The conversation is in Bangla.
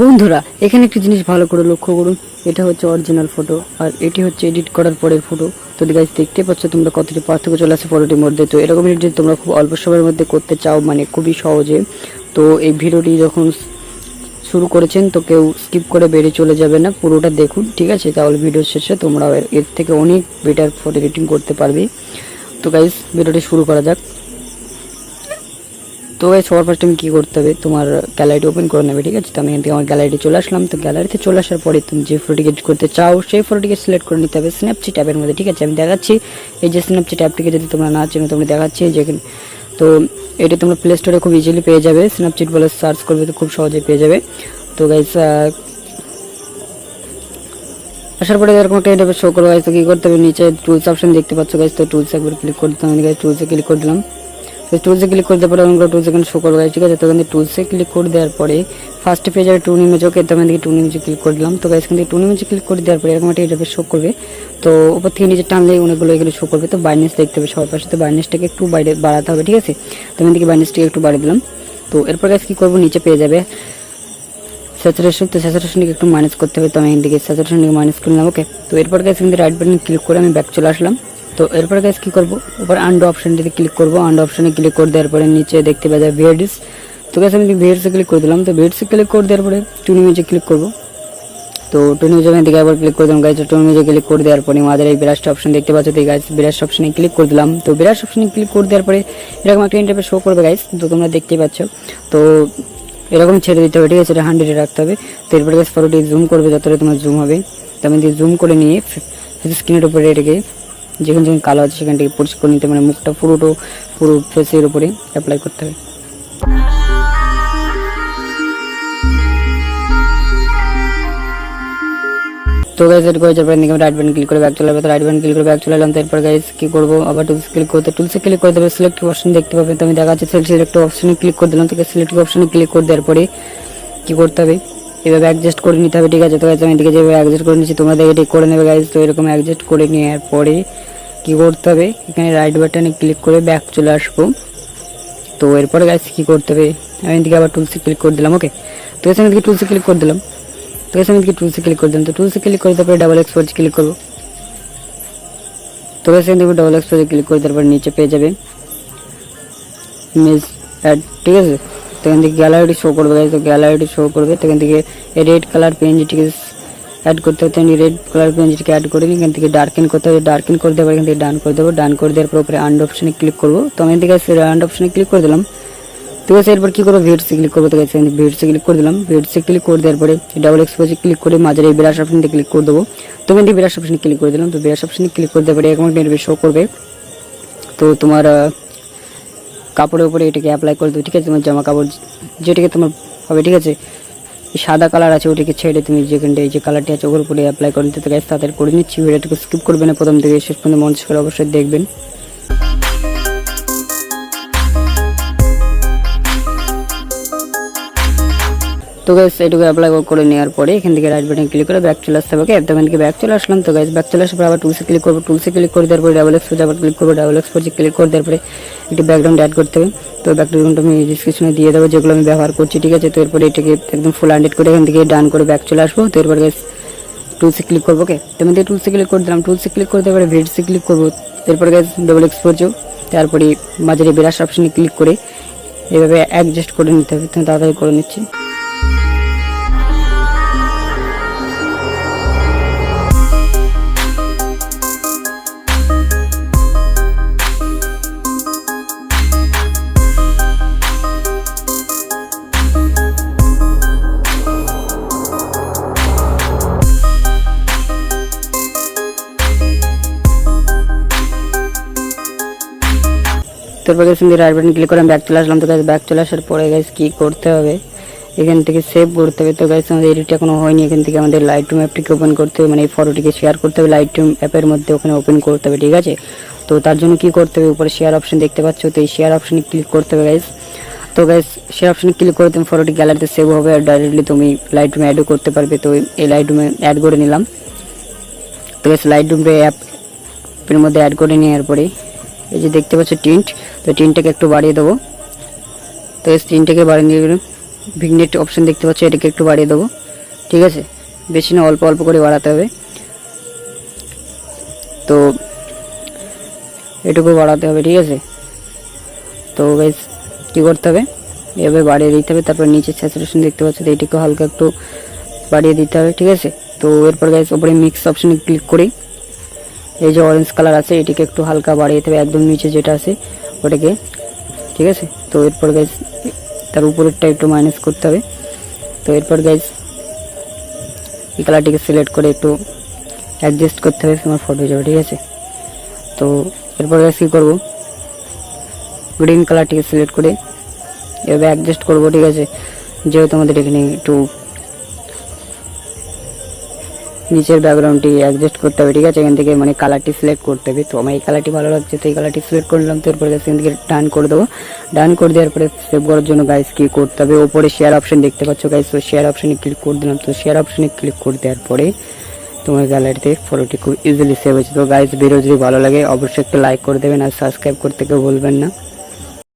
বন্ধুরা এখানে একটি জিনিস ভালো করে লক্ষ্য করুন, এটা হচ্ছে অরিজিনাল ফটো আর এটি হচ্ছে এডিট করার পরের ফটো। তো গাইস দেখতে পাচ্ছ তোমরা কতটি পার্থক্য চলে আসে ফটোটির মধ্যে। তো এরকম এডিট তোমরা খুব অল্প সময়ের মধ্যে করতে চাও, মানে খুবই সহজে। তো এই ভিডিওটি যখন শুরু করেছেন তো কেউ স্কিপ করে বেরিয়ে চলে যাবে না, পুরোটা দেখুন, ঠিক আছে? তাহলে ভিডিও শেষে তোমরা এর থেকে অনেক বেটার ফটো এডিটিং করতে পারবে। তো গাইস ভিডিওটি শুরু করা যাক। তো গাইস সবার ফার্স্ট আমি কী করতে হবে, তোমার গ্যালারিটি ওপেন করে নেবে, ঠিক আছে? তো আমি এখান থেকে আমার গ্যালারিতে চলে আসলাম। তো গ্যালারিতে চলে আসার পরে তুমি যে ফটোটিকে এডিট করতে চাও সেই ফটোটিকে সিলেক্ট করে নিতে হবে স্ন্যাপচিট অ্যাপের মধ্যে, ঠিক আছে? আমি দেখাচ্ছি এই যে স্ন্যাপচিট অ্যাপটিকে যদি তোমরা না চেনো তোমরা দেখাচ্ছি যেখানে। তো এটা তোমরা প্লে স্টোরে খুব ইজিলি পেয়ে যাবে, স্ন্যাপচিট বলে সার্চ করবে তো খুব সহজে পেয়ে যাবে। তো গাইস আসার পরে এরকম একটা ইন্টারফেস শো করবে। তো কী করতে হবে, নিচে টুলস অপশন দেখতে পাচ্ছ গাইস, তো টুলস একবার ক্লিক করে দিতে হবে। টুলসে ক্লিক করে দিলাম। তো টুলসে ক্লিক করে দেওয়ার পরে অনেকগুলো টুলস এখানে শো করবে, ঠিক আছে? তো এখানে টুলসে ক্লিক করে দেওয়ার পরে ফার্স্টে পেয়ে যাবে টুন ইমেজ, ওকে? তো আমি টুন ইমেজে ক্লিক করে দিলাম। তো গাইস এখান থেকে টুন ইমেজে ক্লিক করে দেওয়ার পরে এরকম একটা ইন্টারফেস শো করবে। তো উপর থেকে নিচে টানলে অনেকগুলো এগুলো শো করবে। তো ব্রাইটনেস দেখতে হবে সবার পাশে, তো ব্রাইটনেসটাকে একটু বাড়াতে হবে, ঠিক আছে? তো আমি থেকে ব্রাইটনেসটাকে একটু বাড়িয়ে দিলাম। তো এরপর গাইস কী করবো, নিচে পেয়ে যাবে স্যাচুরেশন। তো স্যাচুরেশনটাকে একটু মাইনাস করতে হবে, তো আমি এখান থেকে স্যাচুরেশনটাকে মাইনাস করে নিলাম, ওকে? তো এরপর গাইস কিন্তু রাইট বাটন ক্লিক করে আমি ব্যাক চলে আসলাম। তো এরপর গাইস কী করবো, উপর আন্ডু অপশানটিতে ক্লিক করবো। আন্ডু অপশানে ক্লিক করে দেওয়ার পরে নিচে দেখতে পাওয়া যায় ভিএডিস। তো গাইস আমি ভিএডিসে ক্লিক করে দিলাম। তো ভিএডিসে ক্লিক করে দেওয়ার পরে টুন ইমেজে ক্লিক করবো। তো টুন ইমেজে আমি দিকে আবার ক্লিক করে দিলাম গাইস। টুন ইমেজে ক্লিক করে দেওয়ার পরে আমাদের এই ব্রাশটা অপশন দেখতে পাচ্ছ, তো গাইস ব্রাশ অপশানে ক্লিক করে দিলাম। তো ব্রাশ অপশানে ক্লিক করে দেওয়ার পরে এরকম একটা ইন্টারফেস শো করবে গাইস, তো তোমরা দেখতেই পাচ্ছ। তো এরকম ছেড়ে দিতে হবে, ঠিক আছে? এটা 100-এ রাখতে হবে। তো এরপরে গাইস ফটোটি জুম করবে, যতটা তোমার জুম হবে। তো আমি জুম করে নিয়ে স্ক্রিনের উপরে এটাকে যেখানে যেখানে কালো আছে সেখান থেকে পরিষ্কার করে নিতে, মানে মুখটা পুরো ফেসের উপরে অ্যাপ্লাই করতে হবে। তো গাইস এটা করে যাবার পরে রাইট বাটন ক্লিক করে ব্যাক চলে যাবে। তো রাইট বাটন ক্লিক করে ব্যাক চলে এলাম। তারপর গাইস কি করব, আবার টুলসে ক্লিক করে দেবে, সিলেক্ট অপশন দেখতে পাবে। তো আমি দেখাচ্ছি সিলেক্ট অপশনে ক্লিক করে দিলাম। তো সিলেক্ট অপশনে ক্লিক করে দেওয়ার পরে কি করতে হবে, এভাবে অ্যাডজাস্ট করে নিতে হবে, ঠিক আছে? তো গাইস আমি এদিকে যেভাবে অ্যাডজাস্ট করে নিচ্ছি তোমরা দেখে ঠিক করে নেবে গাইস। তো এরকম অ্যাডজাস্ট করে নেওয়ার পরে কি করতে হবে, এখানে রাইট বাটনে ক্লিক করে ব্যাক চলে আসবো। তো এরপরে গাইস কি করতে হবে, আমি এদিকে আবার টুলসে ক্লিক করে দিলাম, ওকে? তো গাইস আমি এদিকে টুলসে ক্লিক করে দিলাম। তো গাইস আমি এদিকে টুলসে ক্লিক করে দিলাম। তো টুলসে ক্লিক করে তারপরে ডাবল এক্সপোর্ট ক্লিক করবো। তো গাইস এখান থেকে ডাবল এক্সপোর্টে ক্লিক করে তারপর নিচে পেয়ে যাবে ইমেজ অ্যাড, ঠিক আছে? তো এখান থেকে গ্যালারিটি শো করবে গাইস। তো গ্যালারিটি শো করবে, তো এখান থেকে রেড কালার পেনজিটিকে অ্যাড করতে হবে। আমি রেড কালার পেনজিটিকে অ্যাড করে নিই। এখান থেকে ডার্কেন করতে হবে, ডার্কেন করে দেওয়ার এখান থেকে ডান করে দেবো। ডান করে দেওয়ার পর উপরে আন্ড অপশনে ক্লিক করবো। তো আমি এদিকে আন্ড অপশনে ক্লিক করে দিলাম। তো গাইস এরপর কি করবো, ভিডিওসে ক্লিক করবো। তো গাইস আমি ভিডিওসে ক্লিক করে দিলাম। ভিডিওসে ক্লিক করে দেওয়ার পরে ডাবল এক্সপোজে ক্লিক করে মাঝের এই ব্রাশ অপশনতে ক্লিক করে দেবো। তো আমি ব্রাশ অপশনে ক্লিক করে দিলাম। তো ব্রাশ অপশনে ক্লিক করে দেওয়ার পরে এরকম একটা শো করবে। তো তোমার কাপড়ের উপরে এটাকে অ্যাপ্লাই করে দেবো, ঠিক আছে? তোমার জামা কাপড় যেটাকে তোমার হবে, ঠিক আছে? সাদা কালার আছে ওটাকে ছেড়ে তুমি যেখানটা এই যে কালারটি আছে ওর উপরে অ্যাপ্লাই করে নিতে। তো গাইস তাদের করে নিচ্ছি, ভিডিওটাকে স্কিপ করবেন না, প্রথম থেকে শেষ পর্যন্ত মনোযোগ করে অবশ্যই দেখবেন। তো গাইস এটুকু অ্যাপ্লাই করে নেওয়ার পরে এখান থেকে রাইট বাটন ক্লিক করে ব্যাক চলে আসতে হবে, ওকে? তো এখান থেকে ব্যাক চলে আসলাম। তো গাইস ব্যাক চলে আসার পর আবার টুলসে ক্লিক করবো। টুলসে ক্লিক করে দেওয়ার পরে ডাবল এক্সপোজ আবার ক্লিক করবো। ডাবল এক্সপোজে ক্লিক করে দেওয়ার পরে একটি ব্যাকগ্রাউন্ড অ্যাড করতে হবে। তো ব্যাকগ্রাউন্ড আমি ডিসক্রিপশনে দিয়ে দেবো যেগুলো আমি ব্যবহার করছি, ঠিক আছে? তো এরপরে এটাকে একদম ফুল হান্ড্রেড করে এখান থেকে ডান করে ব্যাক চলে আসবো। তো এরপর গাইস টুলসে ক্লিক করবো, ওকে? তো আমি টুলসে ক্লিক করে দিলাম। টুলসে ক্লিক করে দেওয়ার পরে ভিডিওসে ক্লিক করবো। এরপরে গাইস ডাবল এক্সপোজও তারপরে মাঝের ব্রাশ অপশনে ক্লিক করে এভাবে অ্যাডজাস্ট করে নিতে হবে। তো তাড়াতাড়ি করে নিচ্ছি। তারপর গাইস রাইট বাটন ক্লিক করে ব্যাক চলে আসলাম। তো গাইস ব্যাক চলে আসার পরে গাইস কি করতে হবে, এখান থেকে সেভ করতে হবে। তো গাইস আমাদের এডিট এখনো হয়নি, এখান থেকে আমাদের লাইটরুম অ্যাপটিকে ওপেন করতে হবে, মানে এই ফটোটিকে শেয়ার করতে হবে লাইটরুম অ্যাপের মধ্যে, ওখানে ওপেন করতে হবে, ঠিক আছে? তো তার জন্য কি করতে হবে, উপরে শেয়ার অপশন দেখতে পাচ্ছ, তো এই শেয়ার অপশনে ক্লিক করতে হবে গাইস। তো গাইস শেয়ার অপশনে ক্লিক করে তুমি ফটোটি গ্যালারিতে সেভ হবে আর ডাইরেক্টলি তুমি লাইটরুমে অ্যাডও করতে পারবে। তো এই লাইটরুমে অ্যাড করে নিলাম। তো গাইস লাইটরুমে অ্যাপের মধ্যে অ্যাড করে নেওয়ার পরে এই যে দেখতে পাচ্ছ টিন্ট, তো টিন্টটাকে একটু বাড়িয়ে দেবো। তো এই টিন্টটাকে বাড়িয়ে দিয়ে ভিগনেট অপশন দেখতে পাচ্ছ, এটাকে একটু বাড়িয়ে দেবো। ঠিক আছে, বেশি না, অল্প অল্প করে বাড়াতে হবে। তো এটুকু বাড়াতে হবে। ঠিক আছে, তো গাইস কী করতে হবে, এভাবে বাড়িয়ে দিতে হবে। তারপর নিচে স্যাচুরেশন দেখতে পাচ্ছ, তো এটিকে হালকা একটু বাড়িয়ে দিতে হবে। ঠিক আছে, তো এরপর গাইস ওপরে মিক্স অপশনে ক্লিক করি, এই যে অরেঞ্জ কালার আছে এটিকে একটু হালকা বাড়িয়ে দিতে হবে, একদম নিচে যেটা আছে ওটাকে। ঠিক আছে, তো এরপর গাইস তার উপরেরটা একটু মাইনাস করতে হবে। তো এরপর গাইস এই কালারটিকে সিলেক্ট করে একটু অ্যাডজাস্ট করতে হবে, তোমার ফটো যাবে। ঠিক আছে, তো এরপর গাইস কী করবো, গ্রিন কালারটিকে সিলেক্ট করে এভাবে অ্যাডজাস্ট করবো। ঠিক আছে, যেহেতু আমাদের এখানে একটু নিচের ব্যাকগ্রাউন্ডটি অ্যাডজাস্ট করতে হবে। ঠিক আছে, এখান থেকে মানে কালারটি সিলেক্ট করতে হবে। তো আমার এই কালারটি ভালো লাগছে, তো এই কালারটি সিলেক্ট করে নিলাম। তো এরপরে এখান থেকে ডান করে দেবো। ডান করে দেওয়ার পরে সেভ করার জন্য গাইস কী করতে হবে, ওপরে শেয়ার অপশন দেখতে পাচ্ছ গাইস, তো শেয়ার অপশনে ক্লিক করে দিলাম। তো শেয়ার অপশনে ক্লিক করে দেওয়ার পরে তোমার গ্যালারিতে ফটোটি খুব ইজিলি সেভ হয়েছে। তো গাইস ভিডিও যদি ভালো লাগে অবশ্যই একটা লাইক করে দেবেন আর সাবস্ক্রাইব করতে কেউ বলবেন না।